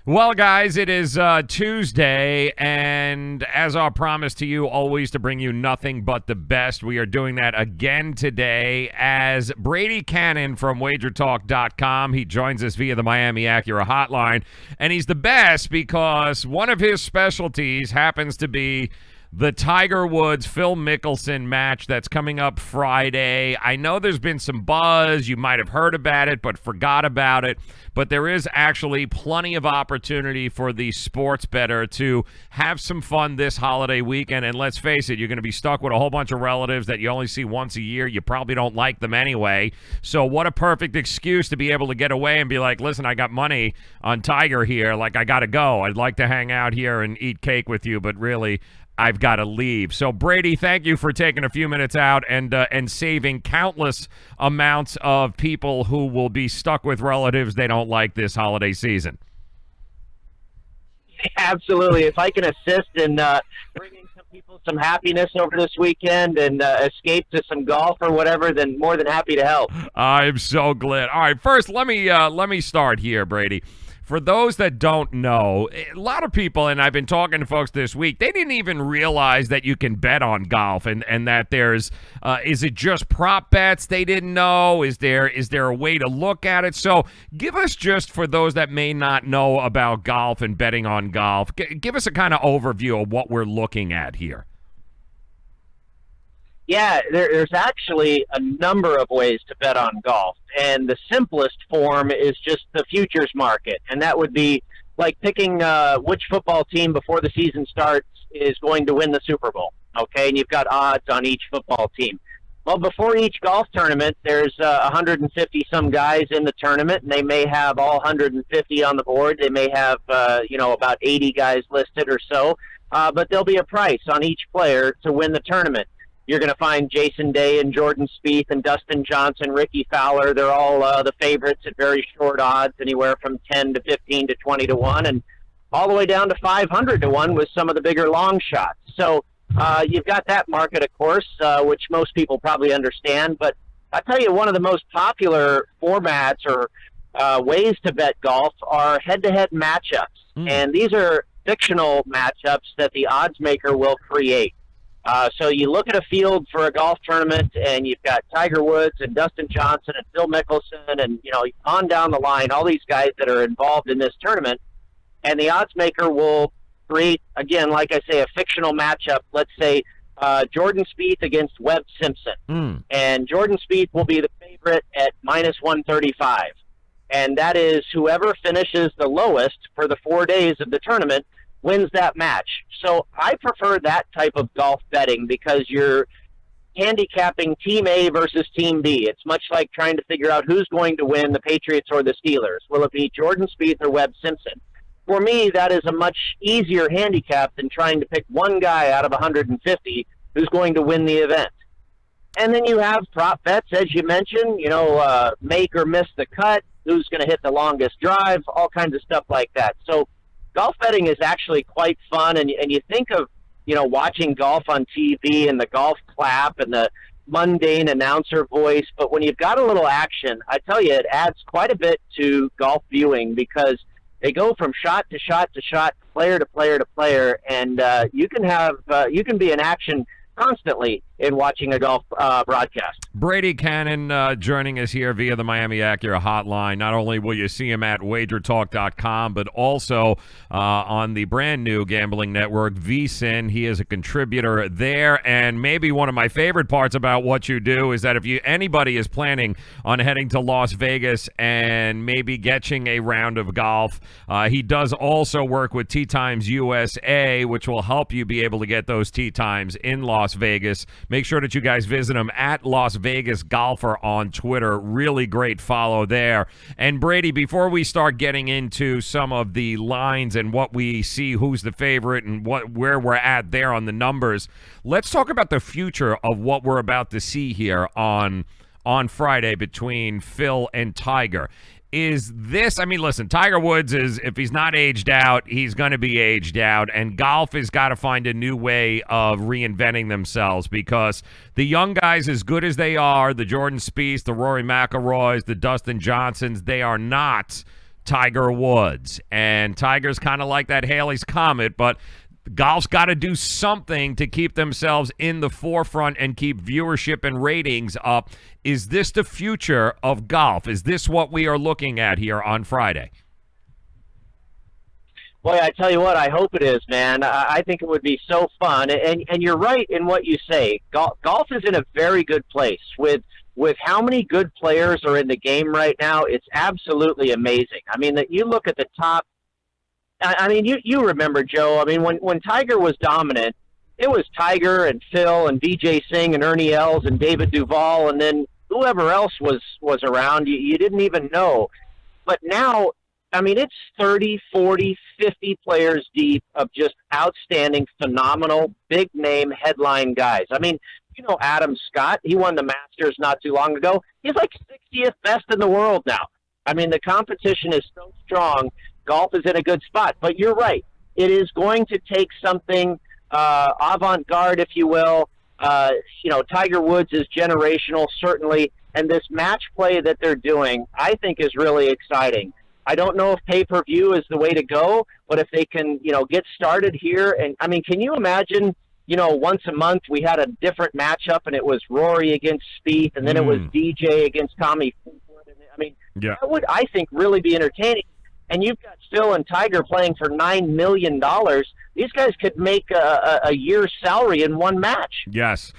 Well, guys, it is Tuesday, and as our promise to you, always to bring you nothing but the best, we are doing that again today as Brady Cannon from WagerTalk.com. He joins us via the Miami Acura hotline, and he's the best because one of his specialties happens to be the Tiger Woods-Phil Mickelson match that's coming up Friday. I know there's been some buzz. You might have heard about it but forgot about it. But there is actually plenty of opportunity for the sports bettor to have some fun this holiday weekend. And let's face it, you're going to be stuck with a whole bunch of relatives that you only see once a year. You probably don't like them anyway. So what a perfect excuse to be able to get away and be like, listen, I got money on Tiger here. Like, I got to go. I'd like to hang out here and eat cake with you, but really, I've got to leave. So, Brady, thank you for taking a few minutes out and saving countless amounts of people who will be stuck with relatives they don't like this holiday season. Absolutely. If I can assist in bringing some people some happiness over this weekend and escape to some golf or whatever, then more than happy to help. I'm so glad. All right, first, let me start here, Brady. For those that don't know, a lot of people, and I've been talking to folks this week, they didn't even realize that you can bet on golf and that there's, is it just prop bets they didn't know? Is there a way to look at it? So give us just, for those that may not know about golf and betting on golf, give us a kind of overview of what we're looking at here. Yeah, there's actually a number of ways to bet on golf, and the simplest form is just the futures market, and that would be like picking which football team before the season starts is going to win the Super Bowl, okay, and you've got odds on each football team. Well, before each golf tournament, there's 150-some guys in the tournament, and they may have all 150 on the board. They may have, about 80 guys listed or so, but there'll be a price on each player to win the tournament. You're going to find Jason Day and Jordan Spieth and Dustin Johnson, Ricky Fowler. They're all the favorites at very short odds, anywhere from 10 to 15 to 20 to 1, and all the way down to 500 to 1 with some of the bigger long shots. So you've got that market, of course, which most people probably understand. But I tell you, one of the most popular formats or ways to bet golf are head-to-head matchups. And these are fictional matchups that the odds maker will create. So you look at a field for a golf tournament, and you've got Tiger Woods and Dustin Johnson and Phil Mickelson and, on down the line, all these guys that are involved in this tournament. And the odds maker will create, again, like I say, a fictional matchup. Let's say Jordan Spieth against Webb Simpson. And Jordan Spieth will be the favorite at minus 135. And that is whoever finishes the lowest for the 4 days of the tournament wins that match. So I prefer that type of golf betting because you're handicapping Team A versus Team B. It's much like trying to figure out who's going to win, the Patriots or the Steelers. Will it be Jordan Spieth or Webb Simpson? For me, that is a much easier handicap than trying to pick one guy out of 150 who's going to win the event. And then you have prop bets, as you mentioned, make or miss the cut, who's going to hit the longest drive, all kinds of stuff like that. So golf betting is actually quite fun, and you think of, watching golf on TV and the golf clap and the mundane announcer voice, but when you've got a little action, I tell you, it adds quite a bit to golf viewing because they go from shot to shot to shot, player to player to player, and you can be in action constantly in watching a golf broadcast. Brady Cannon joining us here via the Miami Acura hotline. Not only will you see him at WagerTalk.com, but also on the brand new gambling network, VSiN. He is a contributor there, and maybe one of my favorite parts about what you do is that if anybody is planning on heading to Las Vegas and maybe catching a round of golf, he does also work with Tee Times USA, which will help you be able to get those tee times in Las Vegas. Make sure that you guys visit him at Las Vegas Golfer on Twitter. Really great follow there. And Brady, before we start getting into some of the lines and what we see, who's the favorite and where we're at there on the numbers, let's talk about the future of what we're about to see here on Friday between Phil and Tiger. Is this, listen, Tiger Woods is, if he's not aged out, he's going to be aged out, and golf has got to find a new way of reinventing themselves because the young guys, as good as they are, the Jordan Spieths, the Rory McIlroys, the Dustin Johnsons, they are not Tiger Woods. And Tiger's kind of like that Halley's Comet, but golf's got to do something to keep themselves in the forefront and keep viewership and ratings up. Is this the future of golf? Is this what we are looking at here on Friday? Boy, I tell you what, I hope it is, man. I think it would be so fun. And you're right in what you say. Golf is in a very good place. With how many good players are in the game right now, it's absolutely amazing. I mean, that you look at the top. I mean, you remember, Joe. I mean, when Tiger was dominant, it was Tiger and Phil and Vijay Singh and Ernie Els and David Duval, and then whoever else was around. You didn't even know. But now, I mean, it's 30, 40, 50 players deep of just outstanding, phenomenal, big-name headline guys. I mean, you know Adam Scott. He won the Masters not too long ago. He's like 60th best in the world now. I mean, the competition is so strong. Golf is in a good spot. But you're right. It is going to take something avant-garde, if you will. You know, Tiger Woods is generational, certainly. And this match play that they're doing, I think, is really exciting. I don't know if pay-per-view is the way to go, but if they can, you know, get started here. And, I mean, can you imagine, you know, once a month we had a different matchup and it was Rory against Spieth and then it was DJ against Tommy Fleetwood. I mean, that would, I think, really be entertaining. And you've got Phil and Tiger playing for $9 million. These guys could make a year's salary in one match. Yes,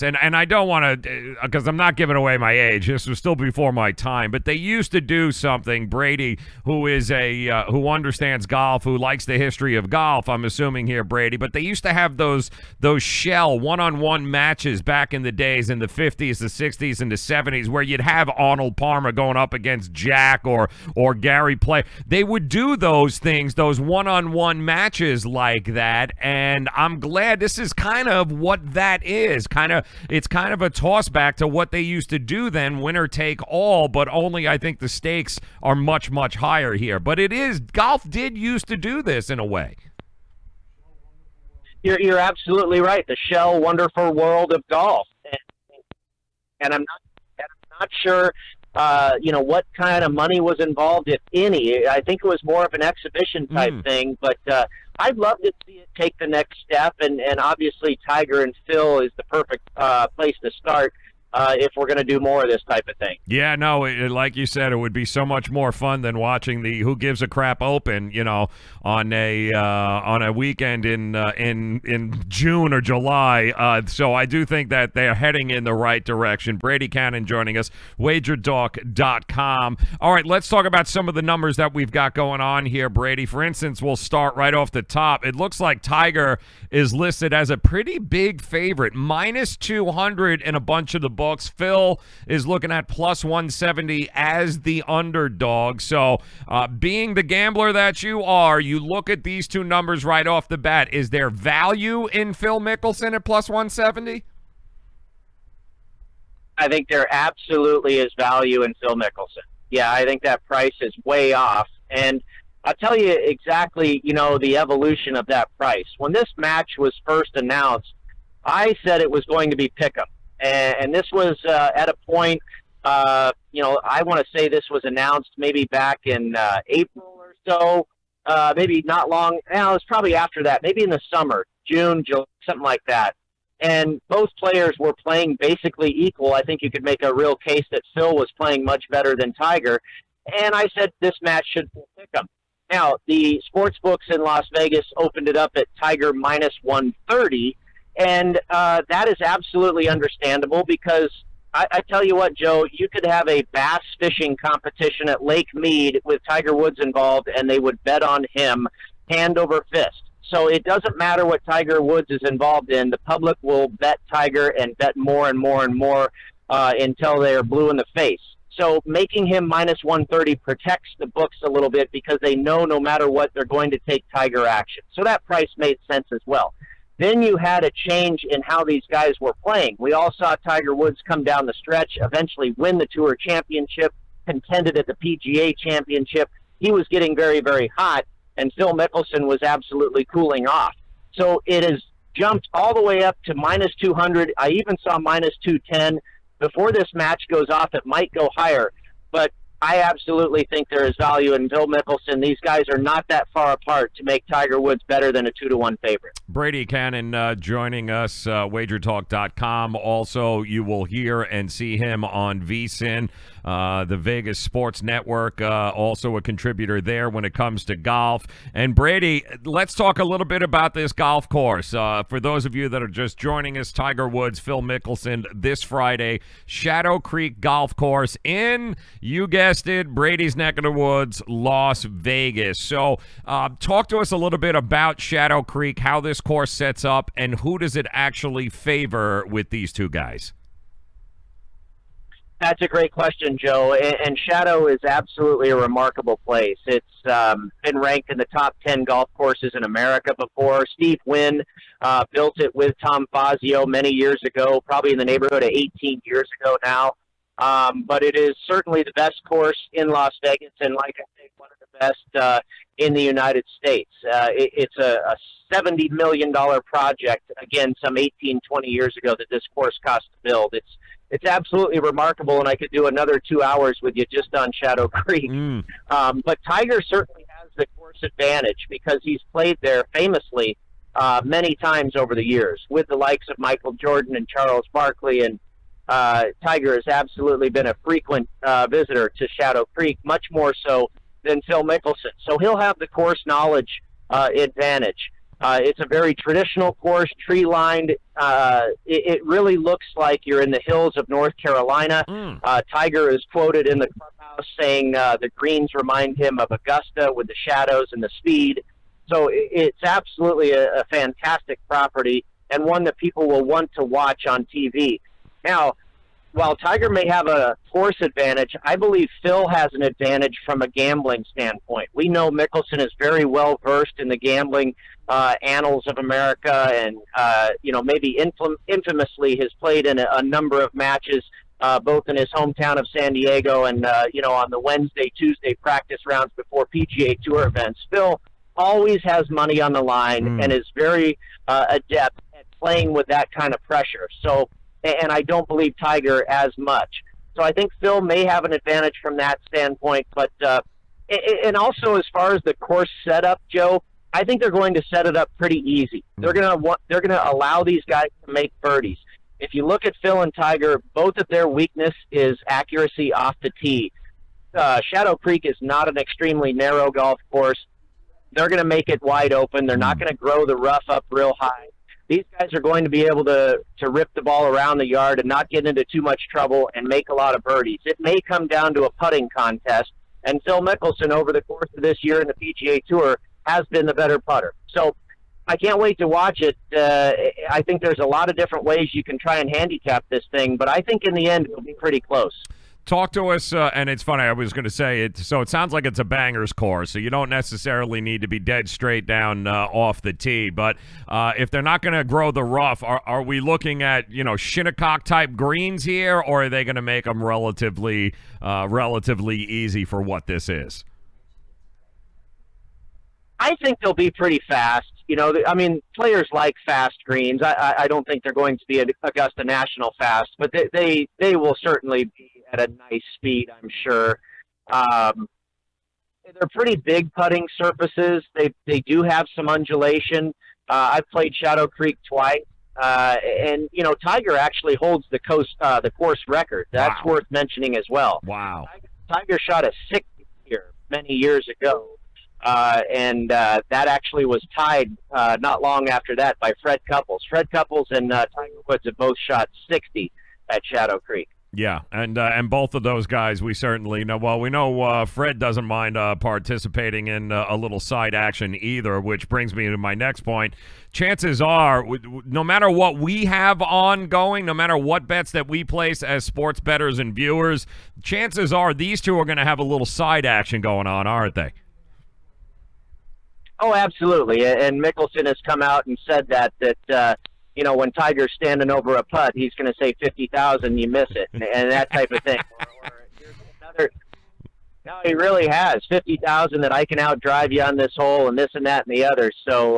and I don't want to, because I'm not giving away my age. This was still before my time, but they used to do something. Brady, who is who understands golf, who likes the history of golf, I'm assuming here, Brady. But they used to have those shell one-on-one matches back in the days in the 50s, the 60s, and the 70s, where you'd have Arnold Palmer going up against Jack or Gary Player. They would do those things, those one-on-one matches like that, and I'm glad this is kind of what that is. It's kind of a toss back to what they used to do then, winner take all, but only I think the stakes are much, much higher here. But it is, golf did used to do this in a way. You're absolutely right. The shell wonderful world of golf, and I'm not sure you know, what kind of money was involved, if any. I think it was more of an exhibition type thing, but I'd love to see it take the next step, and obviously Tiger and Phil is the perfect place to start if we're going to do more of this type of thing. Yeah, no, like you said, it would be so much more fun than watching the Who Gives a Crap Open, you know, on a weekend in June or July. So I do think that they're heading in the right direction. Brady Cannon joining us, WagerTalk.com. All right, let's talk about some of the numbers that we've got going on here, Brady. For instance, we'll start right off the top. It looks like Tiger is listed as a pretty big favorite, -200 in a bunch of the books. Phil is looking at +170 as the underdog. So being the gambler that you are, you look at these two numbers right off the bat. Is there value in Phil Mickelson at +170? I think there absolutely is value in Phil Mickelson. Yeah, I think that price is way off. And I'll tell you exactly, you know, the evolution of that price. When this match was first announced, I said it was going to be pick'em. And this was at a point, you know, I want to say this was announced maybe back in April or so, maybe not long. Now, it was probably after that, maybe in the summer, June, July, something like that. And both players were playing basically equal. I think you could make a real case that Phil was playing much better than Tiger. And I said this match should pick 'em. Now, the sports books in Las Vegas opened it up at Tiger -130. And that is absolutely understandable because I tell you what, Joe, you could have a bass fishing competition at Lake Mead with Tiger Woods involved, and they would bet on him hand over fist. So it doesn't matter what Tiger Woods is involved in. The public will bet Tiger and bet more and more and more until they are blue in the face. So making him -130 protects the books a little bit because they know no matter what, they're going to take Tiger action. So that price made sense as well. Then you had a change in how these guys were playing. We all saw Tiger Woods come down the stretch, eventually win the Tour Championship, contended at the PGA Championship. He was getting very, very hot, and Phil Mickelson was absolutely cooling off. So it has jumped all the way up to -200. I even saw -210. Before this match goes off, it might go higher. But I absolutely think there is value in Phil Mickelson. These guys are not that far apart to make Tiger Woods better than a 2-1 favorite. Brady Cannon joining us, wagertalk.com. Also, you will hear and see him on VSiN, the Vegas Sports Network, also a contributor there when it comes to golf. And Brady, let's talk a little bit about this golf course. For those of you that are just joining us, Tiger Woods, Phil Mickelson, this Friday, Shadow Creek Golf Course in, you guessed it, Brady's neck of the woods, Las Vegas. So talk to us a little bit about Shadow Creek, how this course sets up, and who does it actually favor with these two guys? That's a great question, Joe. And Shadow is absolutely a remarkable place. It's been ranked in the top 10 golf courses in America before. Steve Wynn built it with Tom Fazio many years ago, probably in the neighborhood of 18 years ago now. But it is certainly the best course in Las Vegas, and like I say, one of the best in the United States. It's a $70 million project, again, some 18, 20 years ago that this course cost to build. It's absolutely remarkable, and I could do another 2 hours with you just on Shadow Creek. But Tiger certainly has the course advantage because he's played there famously many times over the years with the likes of Michael Jordan and Charles Barkley, and Tiger has absolutely been a frequent visitor to Shadow Creek, much more so than Phil Mickelson. So he'll have the course knowledge advantage. It's a very traditional course, tree-lined. It really looks like you're in the hills of North Carolina. Tiger is quoted in the clubhouse saying the greens remind him of Augusta with the shadows and the speed. So it's absolutely a fantastic property and one that people will want to watch on TV. Now, while Tiger may have a course advantage, I believe Phil has an advantage from a gambling standpoint. We know Mickelson is very well versed in the gambling annals of America, and maybe infamously has played in a number of matches, both in his hometown of San Diego and on the Wednesday, Tuesday practice rounds before PGA Tour events. Phil always has money on the line and is very adept at playing with that kind of pressure. So. And I don't believe Tiger as much. So I think Phil may have an advantage from that standpoint. But and also as far as the course setup, Joe, I think they're going to set it up pretty easy. They're going to allow these guys to make birdies. If you look at Phil and Tiger, both of their weakness is accuracy off the tee. Shadow Creek is not an extremely narrow golf course. They're going to make it wide open. They're not going to grow the rough up real high. These guys are going to be able to rip the ball around the yard and not get into too much trouble and make a lot of birdies. It may come down to a putting contest, and Phil Mickelson over the course of this year in the PGA Tour has been the better putter. So I can't wait to watch it. I think there's a lot of different ways you can try and handicap this thing, but I think in the end it'll be pretty close. Talk to us, and it's funny, I was going to say, it sounds like it's a bangers course, so you don't necessarily need to be dead straight down off the tee, but if they're not going to grow the rough, are we looking at, Shinnecock-type greens here, or are they going to make them relatively easy for what this is? I think they'll be pretty fast. Players like fast greens. I don't think they're going to be an Augusta National fast, but they will certainly be at a nice speed, I'm sure. They're pretty big putting surfaces. They do have some undulation. I've played Shadow Creek twice, and Tiger actually holds the course record. That's worth mentioning as well. Wow. Tiger shot a 60 here many years ago. And that actually was tied not long after that by Fred Couples. Fred Couples and Tiger Woods have both shot 60 at Shadow Creek. Yeah, and both of those guys we certainly know. Well, we know Fred doesn't mind participating in a little side action either, which brings me to my next point. Chances are, no matter what we have ongoing, no matter what bets that we place as sports bettors and viewers, chances are these two are going to have a little side action going on, aren't they? Oh, absolutely. And Mickelson has come out and said that when Tiger's standing over a putt, he's going to say 50,000, you miss it, and that type of thing. Or here's another. No, he really has 50,000 that I can outdrive you on this hole, and this and that and the other. So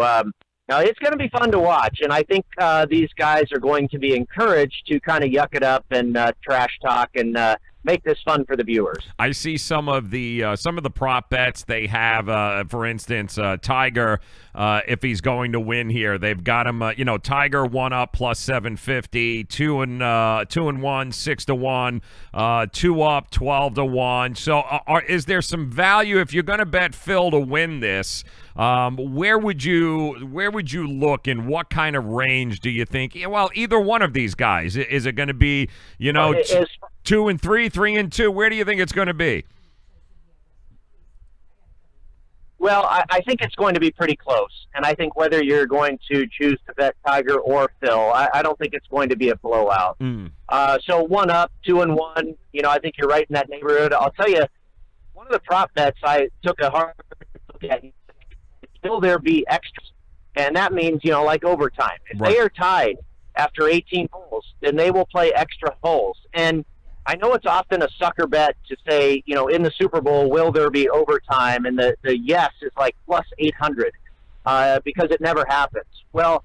now it's going to be fun to watch, and I think these guys are going to be encouraged to kind of yuck it up and trash talk and make this fun for the viewers. I see some of the prop bets they have. For instance, Tiger, if he's going to win here, they've got him. Tiger 1-up plus 750, 2-1 6-1, 2-up 12-1. So, is there some value if you're going to bet Phil to win this? Where would you look, and what kind of range do you think? Well, either one of these guys, is it going to be 2 and 3, 3 and 2? Where do you think it's going to be? Well, I think it's going to be pretty close, and I think whether you're going to choose to bet Tiger or Phil, I don't think it's going to be a blowout. So 1-up, 2-1, I think you're right in that neighborhood. I'll tell you, one of the prop bets I took a hard look at, will there be extras? And that means, like overtime. If they are tied after 18 holes, then they will play extra holes. And I know it's often a sucker bet to say, in the Super Bowl, will there be overtime? And the yes is like plus 800 because it never happens. Well,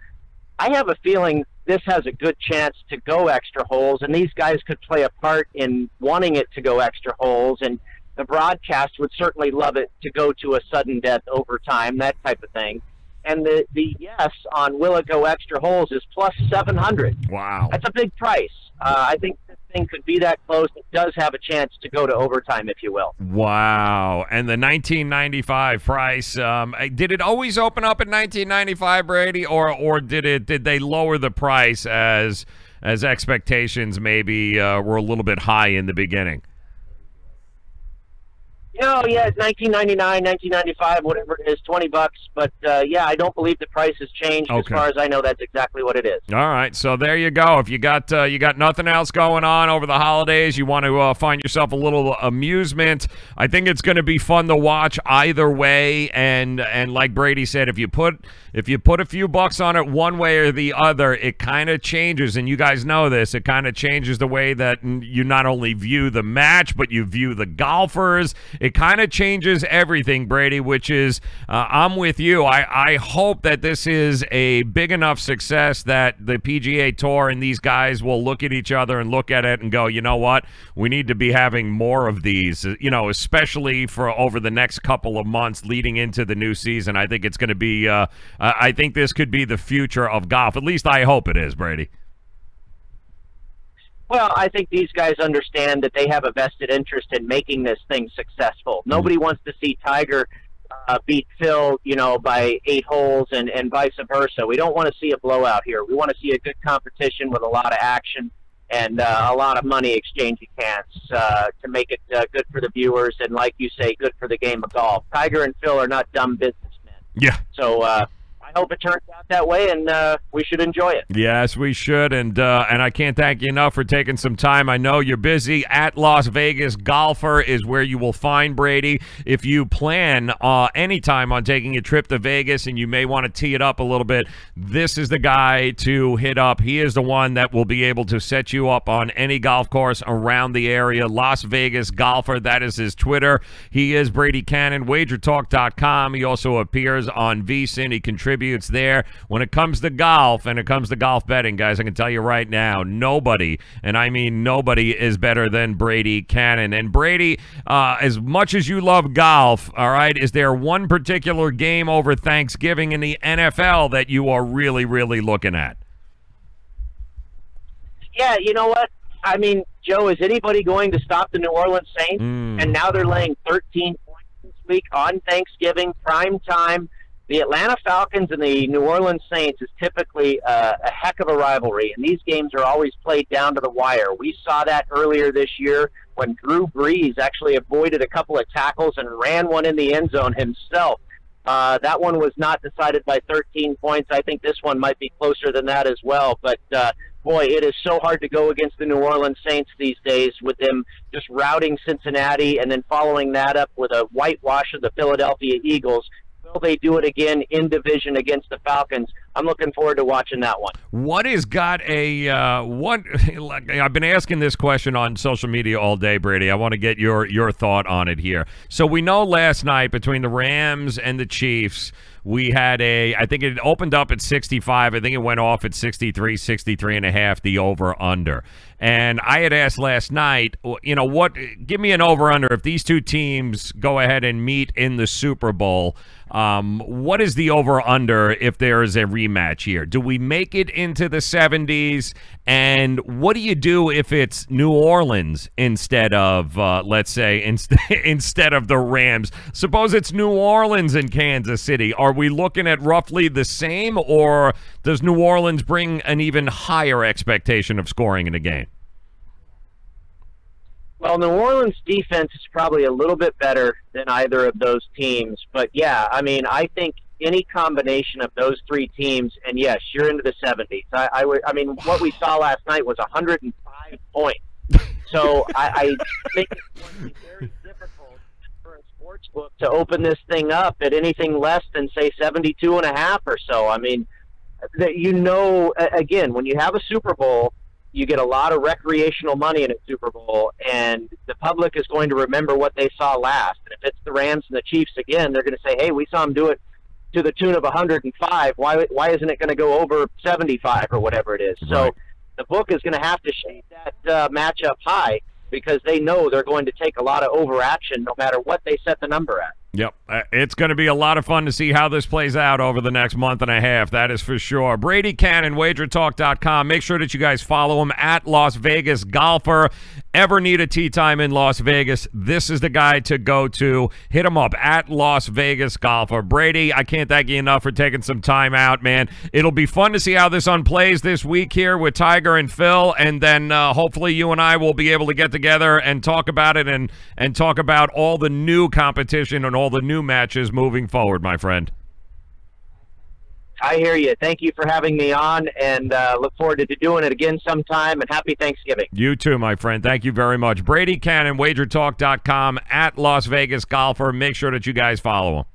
I have a feeling this has a good chance to go extra holes, and these guys could play a part in wanting it to go extra holes. And the broadcast would certainly love it to go to a sudden death overtime, that type of thing. And the yes on will it go extra holes is plus 700. Wow. That's a big price. I think this thing could be that close. It does have a chance to go to overtime, if you will. Wow. And the 1995 price, did it always open up at 1995, Brady, or did they lower the price as expectations maybe were a little bit high in the beginning? Yeah, 1999, 1995, whatever it is, $20. But I don't believe the price has changed. Okay. As far as I know, that's exactly what it is. All right, so there you go. If you got nothing else going on over the holidays, you want to find yourself a little amusement, I think it's going to be fun to watch either way. And like Brady said, if you put a few bucks on it one way or the other, it kind of changes. And you guys know this. It kind of changes the way that you not only view the match, but you view the golfers. It kind of changes everything, Brady, which is, I'm with you. I hope that this is a big enough success that the PGA Tour and these guys will look at each other and look at it and go, you know what? We need to be having more of these, especially for over the next couple of months leading into the new season. I think it's going to be, I think this could be the future of golf. At least I hope it is, Brady. Well, I think these guys understand that they have a vested interest in making this thing successful. Nobody wants to see Tiger beat Phil, by 8 holes and vice versa. We don't want to see a blowout here. We want to see a good competition with a lot of action and a lot of money exchanging hands to make it good for the viewers and, like you say, good for the game of golf. Tiger and Phil are not dumb businessmen. Yeah. So I hope it turns out that way, and we should enjoy it. Yes, we should, and I can't thank you enough for taking some time. I know you're busy. At Las Vegas Golfer is where you will find Brady. If you plan anytime on taking a trip to Vegas and you may want to tee it up a little bit, this is the guy to hit up. He is the one that will be able to set you up on any golf course around the area. Las Vegas Golfer, that is his Twitter. He is Brady Cannon, wagertalk.com. He also appears on VSiN. He contributes there. When it comes to golf and it comes to golf betting, guys, I can tell you right now, nobody, and I mean nobody, is better than Brady Cannon. And Brady, as much as you love golf, all right, is there one particular game over Thanksgiving in the NFL that you are really, really looking at? Yeah, you know what? I mean, Joe, is anybody going to stop the New Orleans Saints? And now they're laying 13 points this week on Thanksgiving, prime time. The Atlanta Falcons and the New Orleans Saints is typically a heck of a rivalry, and these games are always played down to the wire. We saw that earlier this year when Drew Brees actually avoided a couple of tackles and ran one in the end zone himself. That one was not decided by 13 points. I think this one might be closer than that as well. But, boy, it is so hard to go against the New Orleans Saints these days with them just routing Cincinnati and then following that up with a whitewash of the Philadelphia Eagles. Will they do it again in division against the Falcons? I'm looking forward to watching that one. What has got a what? I've been asking this question on social media all day, Brady. I want to get your thought on it here. So we know last night between the Rams and the Chiefs, we had I think it opened up at 65. I think it went off at 63 and a half, the over-under. And I had asked last night, give me an over-under if these two teams go ahead and meet in the Super Bowl. What is the over-under if there is a rematch here? Do we make it into the 70s? And what do you do if it's New Orleans instead of, let's say, instead of the Rams? Suppose it's New Orleans and Kansas City. Are we looking at roughly the same, or does New Orleans bring an even higher expectation of scoring in a game? Well, New Orleans' defense is probably a little bit better than either of those teams. But, yeah, I mean, I think any combination of those three teams, and, yes, you're into the 70s. I mean, what we saw last night was 105 points. So I think it's going to be very difficult for a sports book to open this thing up at anything less than, say, 72.5 or so. I mean, again, when you have a Super Bowl, you get a lot of recreational money in a Super Bowl, and the public is going to remember what they saw last. And if it's the Rams and the Chiefs again, they're going to say, hey, we saw them do it to the tune of 105. Why isn't it going to go over 75 or whatever it is? Right. So the book is going to have to shape that matchup high, because they know they're going to take a lot of overaction no matter what they set the number at. Yep. It's going to be a lot of fun to see how this plays out over the next month and a half. That is for sure. Brady Cannon, WagerTalk.com. Make sure that you guys follow him at Las Vegas Golfer. Ever need a tee time in Las Vegas, this is the guy to go to. Hit him up at Las Vegas Golfer. Brady, I can't thank you enough for taking some time out, man. It'll be fun to see how this unplays this week here with Tiger and Phil, and then hopefully you and I will be able to get together and talk about it and talk about all the new competition and all the new matches moving forward, my friend. I hear you. Thank you for having me on, and look forward to doing it again sometime, and happy Thanksgiving. You too, my friend. Thank you very much. Brady Cannon, WagerTalk.com, at Las Vegas Golfer. Make sure that you guys follow him.